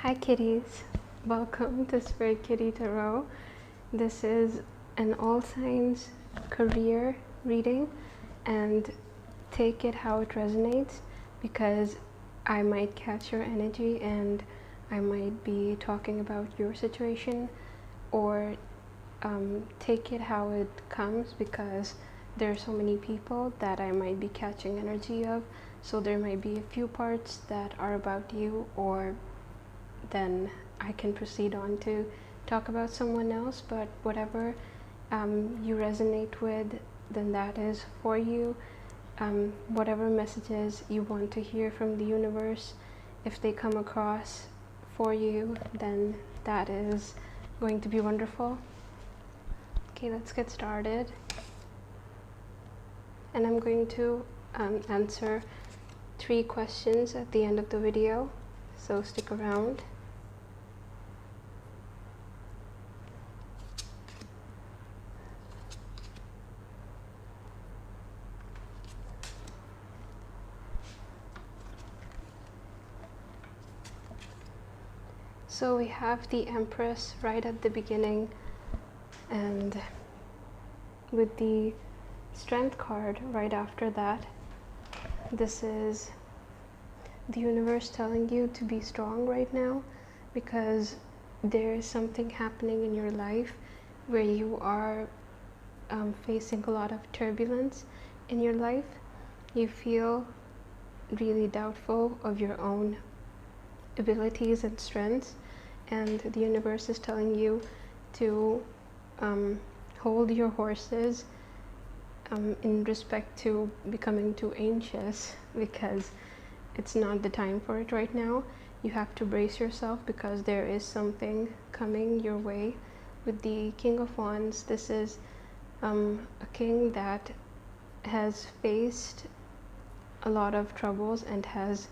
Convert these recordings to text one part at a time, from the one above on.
Hi kitties, welcome to Spirit Kitty Tarot. This is an all signs career reading, and take it how it resonates, because I might catch your energy and I might be talking about your situation, or take it how it comes, because there are so many people that I might be catching energy of. So there might be a few parts that are about you, or then I can proceed on to talk about someone else. But whatever you resonate with, then that is for you. Whatever messages you want to hear from the universe, if they come across for you, then that is going to be wonderful. Okay, let's get started. And I'm going to answer 3 questions at the end of the video, so stick around. So we have the Empress right at the beginning, and with the Strength card right after that. This is the universe telling you to be strong right now, because there is something happening in your life where you are facing a lot of turbulence in your life. You feel really doubtful of your own abilities and strengths, and the universe is telling you to hold your horses in respect to becoming too anxious, because it's not the time for it right now. You have to brace yourself, because there is something coming your way. With the King of Wands, this is a king that has faced a lot of troubles and has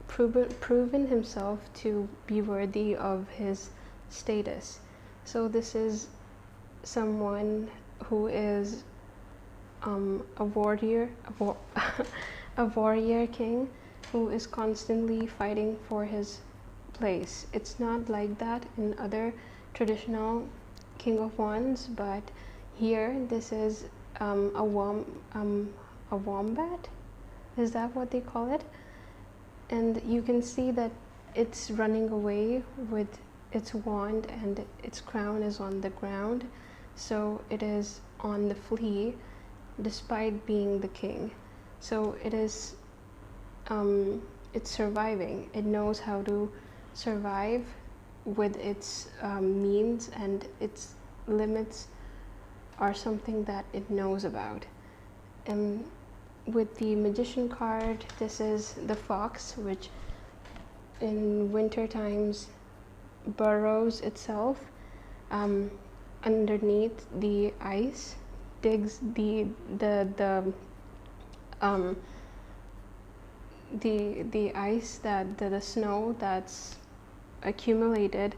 proven himself to be worthy of his status. So this is someone who is a warrior, a warrior king who is constantly fighting for his place. It's not like that in other traditional King of Wands, but here this is a wombat. Is that what they call it? And you can see that it's running away with its wand, and its crown is on the ground. So it is on the flee despite being the king. So it is it's surviving. It knows how to survive with its means, and its limits are something that it knows about. And with the Magician card, this is the fox, which in winter times burrows itself underneath the ice, digs the ice, that the snow that's accumulated,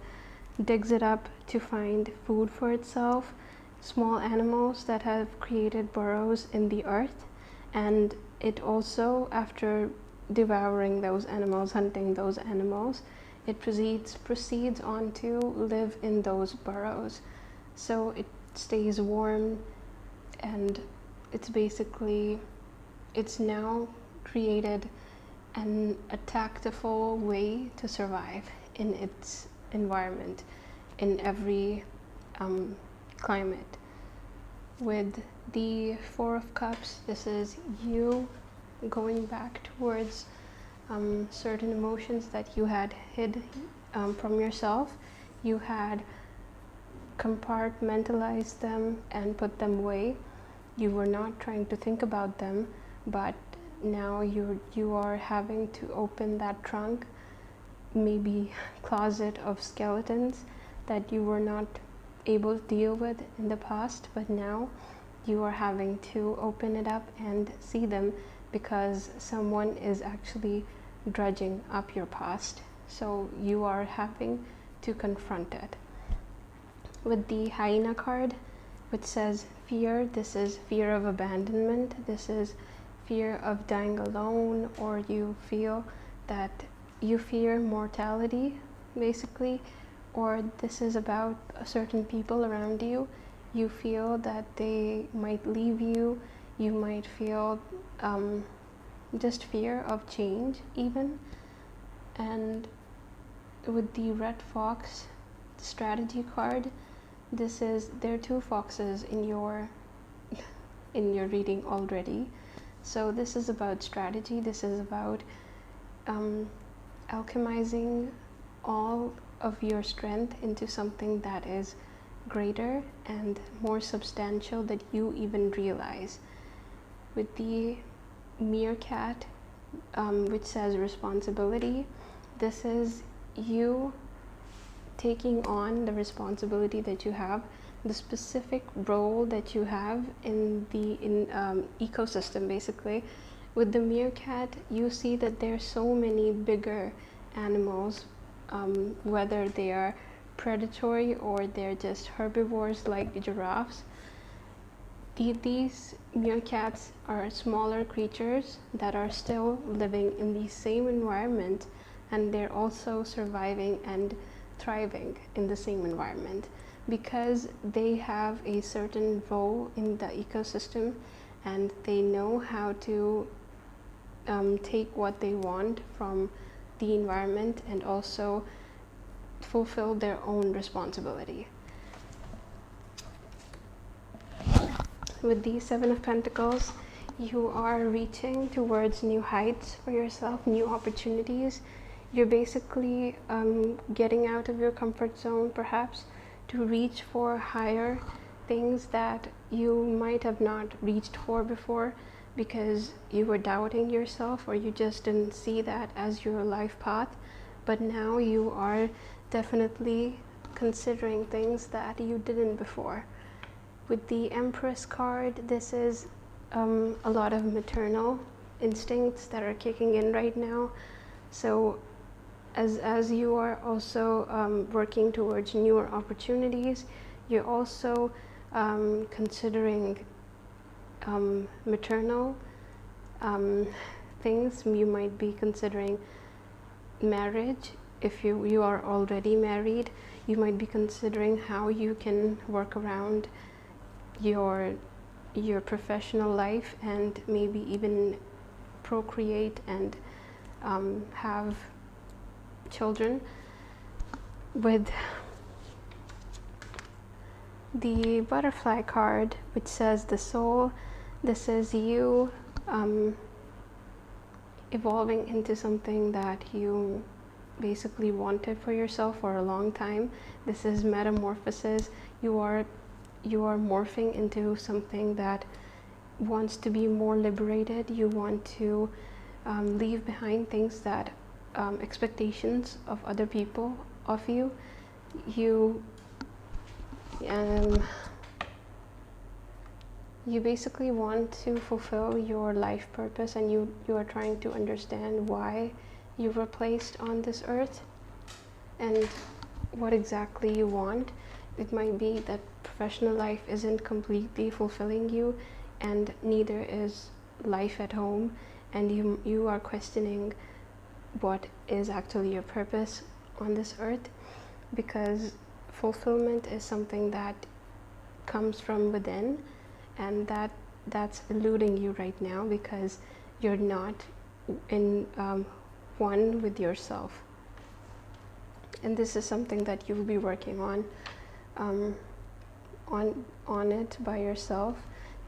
digs it up to find food for itself. Small animals that have created burrows in the earth, and it also, after devouring those animals, hunting those animals, it proceeds on to live in those burrows. So it stays warm, and it's now created a tactful way to survive in its environment, in every climate. With the Four of Cups, this is you going back towards certain emotions that you had hid from yourself. You had compartmentalized them and put them away. You were not trying to think about them, but now you are having to open that trunk, maybe closet of skeletons that you were not able to deal with in the past, but now you are having to open it up and see them, because someone is actually dredging up your past. So you are having to confront it. With the Hyena card, which says fear, this is fear of abandonment. This is fear of dying alone, or you feel that you fear mortality, basically, or this is about certain people around you. You feel that they might leave you. You might feel just fear of change even. And with the red fox strategy card, there are two foxes in your reading already. So this is about strategy. This is about alchemizing all of your strength into something that is greater and more substantial that you even realize. With the meerkat, which says responsibility, this is you taking on the responsibility that you have, the specific role that you have in the ecosystem, basically. With the meerkat, you see that there are so many bigger animals, whether they are predatory or they're just herbivores like the giraffes. These meerkats are smaller creatures that are still living in the same environment, and they're also surviving and thriving in the same environment because they have a certain role in the ecosystem, and they know how to take what they want from the environment and also fulfill their own responsibility. With the Seven of Pentacles, you are reaching towards new heights for yourself, new opportunities. You're basically getting out of your comfort zone, perhaps, to reach for higher things that you might have not reached for before because you were doubting yourself or you just didn't see that as your life path. But now you are definitely considering things that you didn't before. With the Empress card, this is a lot of maternal instincts that are kicking in right now. So as you are also working towards newer opportunities, you're also considering maternal things. You might be considering marriage. If you are already married, you might be considering how you can work around your professional life and maybe even procreate and have children. With the butterfly card, which says the soul, this is you evolving into something that you basically wanted for yourself for a long time. This is metamorphosis. You are morphing into something that wants to be more liberated. You want to leave behind things that expectations of other people of you. You basically want to fulfill your life purpose, and you are trying to understand why you were placed on this earth and what exactly you want. It might be that professional life isn't completely fulfilling you, and neither is life at home, and you are questioning what is actually your purpose on this earth, because fulfillment is something that comes from within, and that's eluding you right now because you're not in one with yourself. And this is something that you will be working on it by yourself.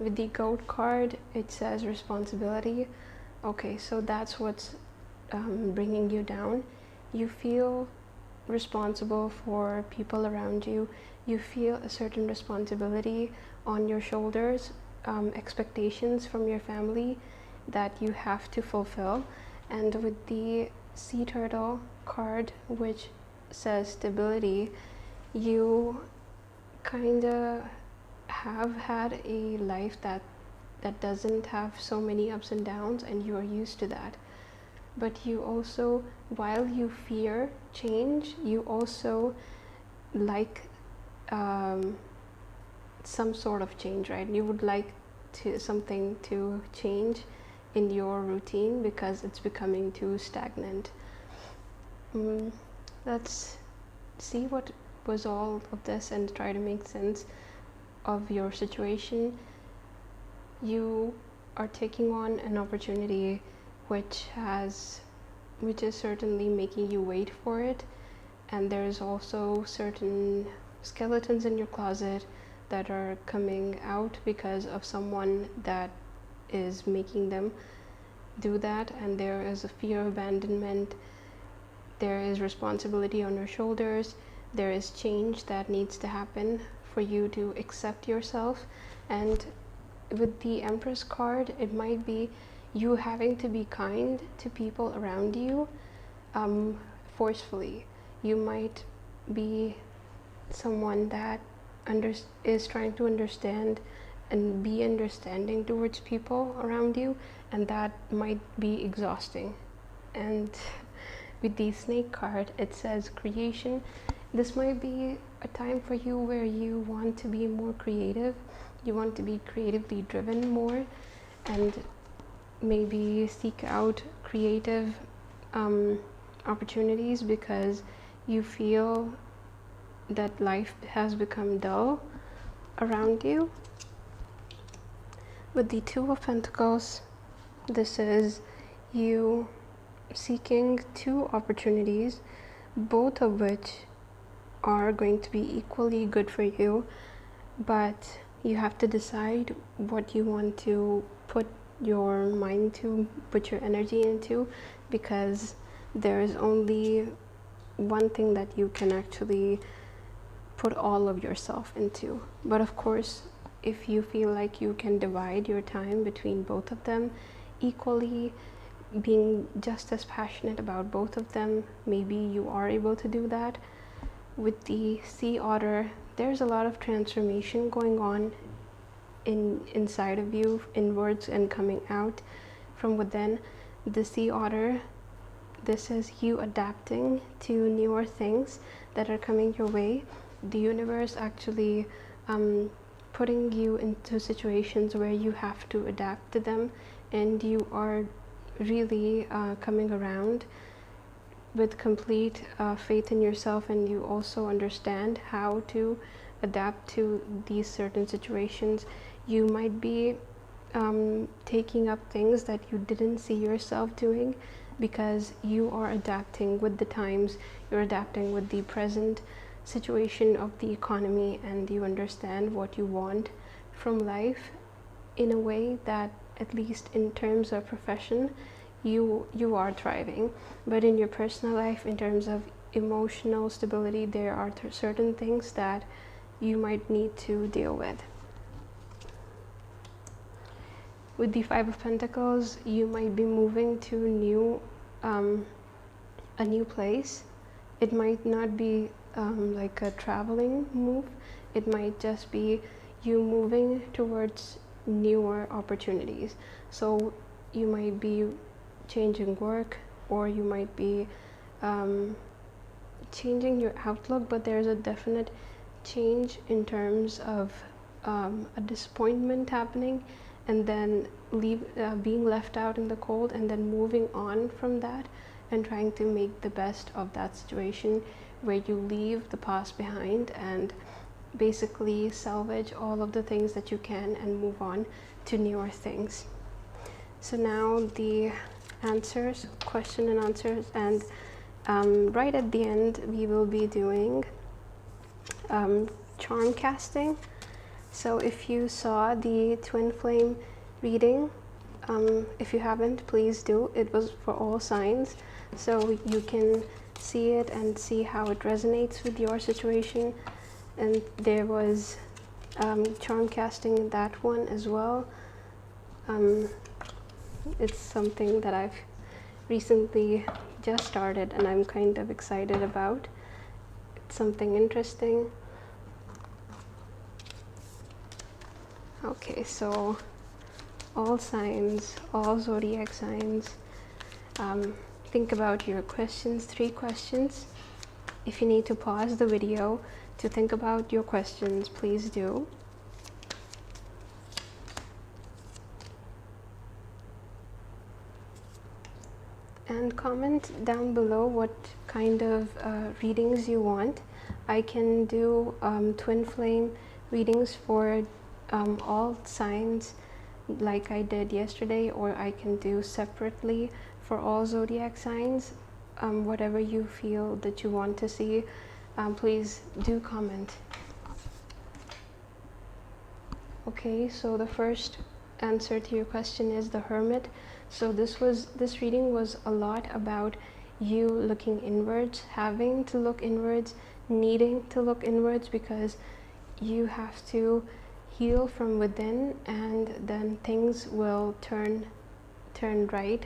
With the goat card, it says responsibility. Okay, so that's what's bringing you down. You feel responsible for people around you. You feel a certain responsibility on your shoulders, expectations from your family that you have to fulfill. And with the sea turtle card, which says stability, you kind of have had a life that doesn't have so many ups and downs, and you are used to that. But you also, while you fear change, you also like some sort of change, right? You would like something to change in your routine because it's becoming too stagnant. let's see what was all of this and try to make sense of your situation. You are taking on an opportunity which is certainly making you wait for it, and there's also certain skeletons in your closet that are coming out because of someone that is making them do that, and there is a fear of abandonment, there is responsibility on your shoulders, there is change that needs to happen for you to accept yourself. And with the Empress card, it might be you having to be kind to people around you forcefully. You might be someone that is trying to understand and be understanding towards people around you, and that might be exhausting. And with the Snake card, it says creation. This might be a time for you where you want to be more creative, you want to be creatively driven more, and maybe seek out creative opportunities because you feel that life has become dull around you. With the Two of Pentacles, this is you seeking two opportunities, both of which are going to be equally good for you, but you have to decide what you want to put your mind to, put your energy into, because there is only one thing that you can actually put all of yourself into. But of course, if you feel like you can divide your time between both of them equally, being just as passionate about both of them, maybe you are able to do that. With the Sea Otter, there's a lot of transformation going on inside of you, inwards and coming out from within. The Sea Otter, this is you adapting to newer things that are coming your way. The universe actually putting you into situations where you have to adapt to them, and you are really coming around with complete faith in yourself, and you also understand how to adapt to these certain situations. You might be taking up things that you didn't see yourself doing because you are adapting with the times, you're adapting with the present situation of the economy, and you understand what you want from life in a way that, at least in terms of profession, you are thriving. But in your personal life, in terms of emotional stability, there are certain things that you might need to deal with. With the Five of Pentacles, you might be moving to a new place. It might not be like a traveling move. It might just be you moving towards newer opportunities. So you might be changing work, or you might be changing your outlook, but there's a definite change in terms of a disappointment happening, and then being left out in the cold, and then moving on from that and trying to make the best of that situation, where you leave the past behind and basically salvage all of the things that you can and move on to newer things. So now the answers, question and answers, and right at the end we will be doing charm casting. So if you saw the twin flame reading, if you haven't, please do. It was for all signs, so you can see it and see how it resonates with your situation. And there was charm casting in that one as well. It's something that I've recently just started and I'm kind of excited about. It's something interesting. Okay, so all signs, all zodiac signs, think about your questions, 3 questions. If you need to pause the video to think about your questions, please do. And comment down below what kind of readings you want. I can do twin flame readings for all signs like I did yesterday, or I can do separately for all zodiac signs. Whatever you feel that you want to see, please do comment. Okay, so the first answer to your question is the Hermit. So this reading was a lot about you looking inwards, having to look inwards, needing to look inwards, because you have to heal from within, and then things will turn right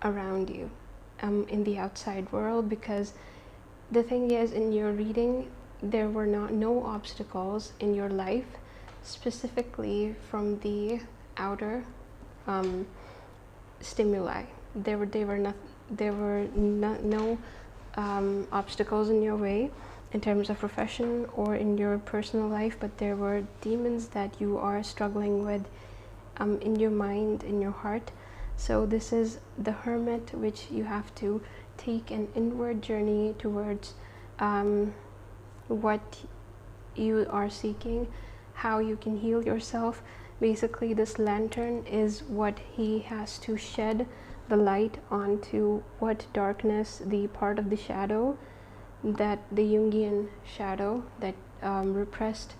around you in the outside world. Because the thing is, in your reading, there were no obstacles in your life, specifically from the outer stimuli. There were no obstacles in your way in terms of profession or in your personal life, but there were demons that you are struggling with in your mind, in your heart. So this is the Hermit, which you have to take an inward journey towards what you are seeking, how you can heal yourself. Basically, this lantern is what he has to shed the light onto, what darkness, the part of the shadow, that the Jungian shadow, that repressed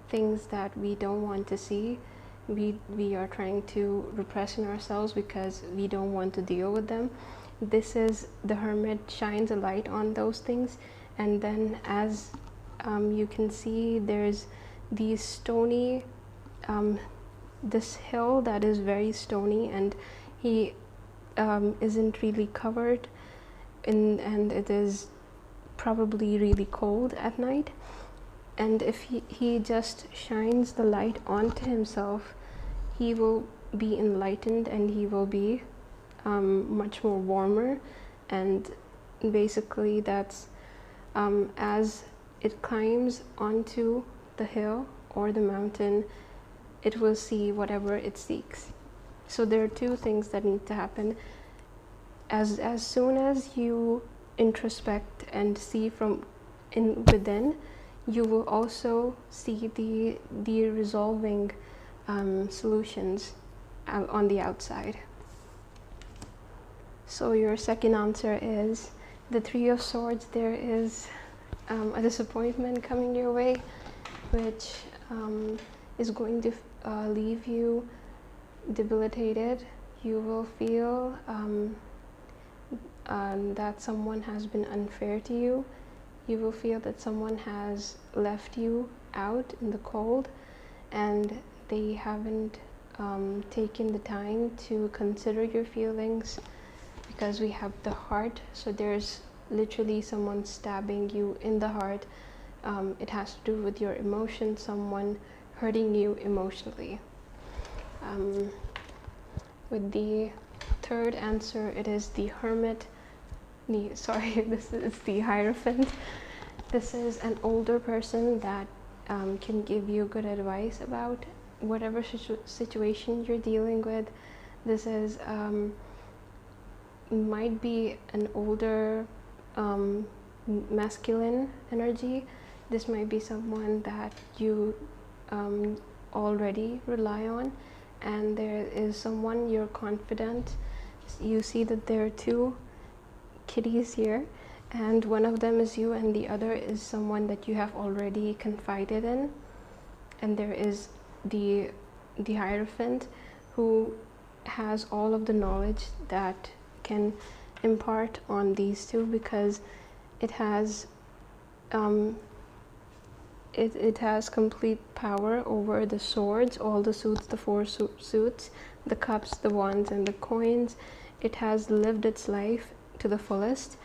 things that we don't want to see. We are trying to repress in ourselves because we don't want to deal with them. This is the Hermit shines a light on those things, and then as you can see, there's these stony this hill that is very stony, and he isn't really covered and it is probably really cold at night. And if he just shines the light onto himself, he will be enlightened, and he will be much more warmer. And basically that's as it climbs onto the hill or the mountain, it will see whatever it seeks. So there are two things that need to happen. As soon as you introspect and see from within, you will also see the resolving solutions on the outside. So your second answer is the Three of Swords. There is a disappointment coming your way, which is going to leave you debilitated. You will feel that someone has been unfair to you. You will feel that someone has left you out in the cold, and they haven't taken the time to consider your feelings, because we have the heart. So there's literally someone stabbing you in the heart. It has to do with your emotions, someone hurting you emotionally. With the third answer, it is the Hermit. This is the Hierophant. This is an older person that can give you good advice about whatever situation you're dealing with. This is might be an older masculine energy. This might be someone that you already rely on, and there is someone you're confident. You see that there are two kitties here, and one of them is you, and the other is someone that you have already confided in. And there is the Hierophant, who has all of the knowledge that can impart on these two, because it has it has complete power over the swords, all the suits, the four suits, the cups, the wands, and the coins. It has lived its life to the fullest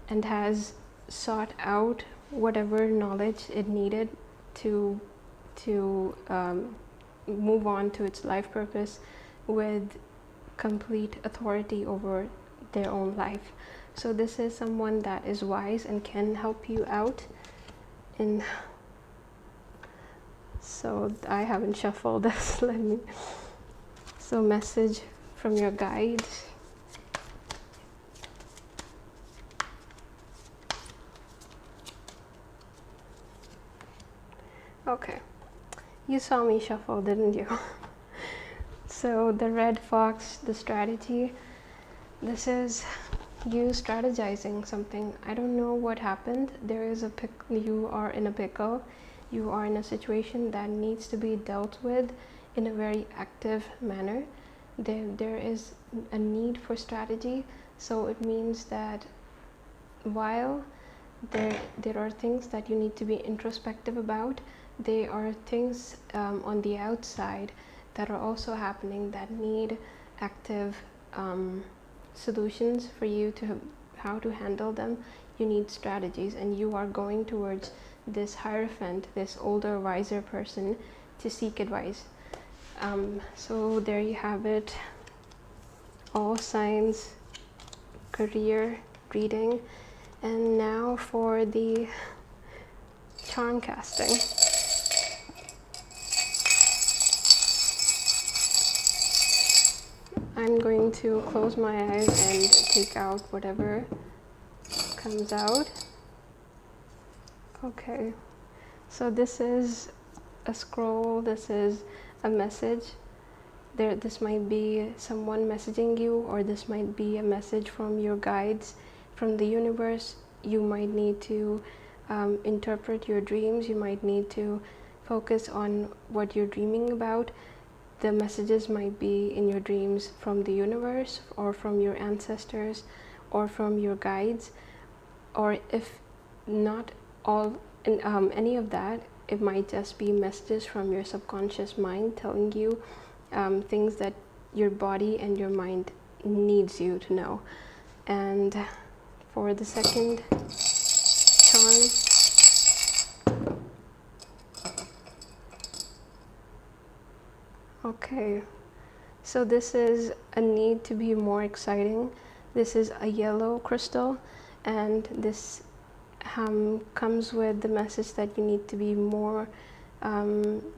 and has sought out whatever knowledge it needed to move on to its life purpose with complete authority over their own life. So this is someone that is wise and can help you out in. So I haven't shuffled this. So message from your guides. Okay, you saw me shuffle, didn't you? So the red fox, the strategy, this is you strategizing something. I don't know what happened. There is you are in a pickle. You are in a situation that needs to be dealt with in a very active manner. There is a need for strategy. So it means that while there are things that you need to be introspective about, there are things on the outside that are also happening that need active solutions for you to how to handle them. You need strategies, and you are going towards this hierophant, this older, wiser person, to seek advice. So there you have it, all signs, career reading. And now for the charm casting. I'm going to close my eyes and take out whatever comes out. Okay, so this is a scroll, this is a message. This might be someone messaging you, or this might be a message from your guides, from the universe. You might need to interpret your dreams. You might need to focus on what you're dreaming about. The messages might be in your dreams from the universe, or from your ancestors, or from your guides, or if not all any of that, it might just be messages from your subconscious mind telling you things that your body and your mind needs you to know. And for the second charm, okay, so this is a need to be more exciting. This is a yellow crystal, and this comes with the message that you need to be more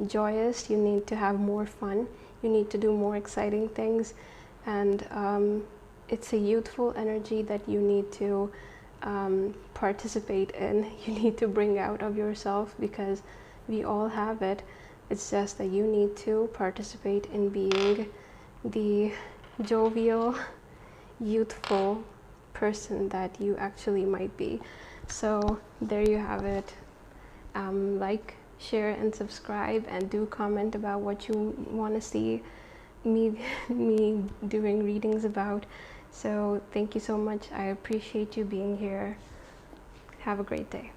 joyous. You need to have more fun. You need to do more exciting things, and it's a youthful energy that you need to participate in. You need to bring out of yourself, because we all have it. It's just that you need to participate in being the jovial, youthful person that you actually might be. So there you have it. Like, share, and subscribe, and do comment about what you want to see me doing readings about. So thank you so much. I appreciate you being here. Have a great day.